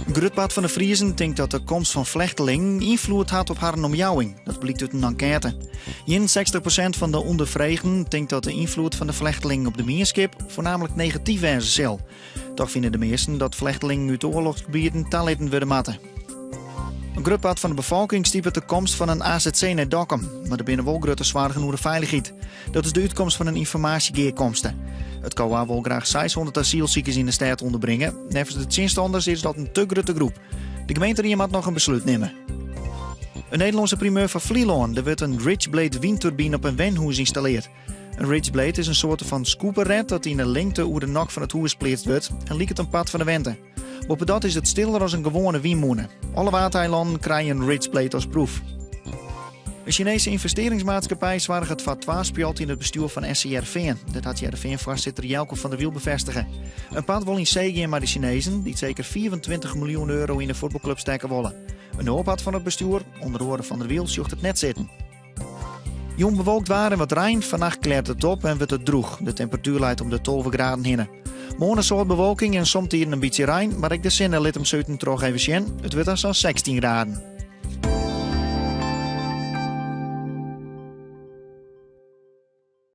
Een groot part van de Friezen denkt dat de komst van vluchtelingen invloed had op haar omjouwing. Dat blijkt uit een enquête. 61% van de ondervraagden denkt dat de invloed van de vluchtelingen op de meerskip voornamelijk negatief is zal. Toch vinden de meesten dat vluchtelingen uit oorlogsgebieden talenten worden matten. Een groot part van de bevolking stiepert de komst van een AZC naar Dokkum, maar er binnen wel grote zwaar genoeg de veiligheid. Dat is de uitkomst van een informatiegeerkomsten. Het kan wel graag 600 asielziekers in de stad onderbrengen. Nevens de zinstanders is dat een te grote groep. De gemeente moet nog een besluit nemen. Een Nederlandse primeur van Vlieland. Er wordt een Ridgeblade windturbine op een wenhuis geïnstalleerd. Een Ridgeblade is een soort van scooperred dat in de lengte over de nok van het huis geplaatst wordt en liekt het een pad van de wente. Op dat is het stiller als een gewone windmolen. Alle watereilanden krijgen een Ridgeblade als proef. Een Chinese investeringsmaatschappij zwaardigt het van 12 speelt in het bestuur van SCRV. Dat had JRV-voorzitter Jelko van der Wiel bevestigen. Een pad wil in zee maar de Chinezen, die zeker 24 miljoen euro in de voetbalclub steken willen. Een hoop van het bestuur, onder oren van der Wiel, zocht het net zitten. Jong bewolkt waren en wat rein, vannacht kleert het op en wordt het droeg. De temperatuur leidt om de 12 graden heen. Morgen een soort bewolking en soms een beetje rein, maar ik de zin liet hem zuiden terug even zien. Het wordt dan zo'n 16 graden.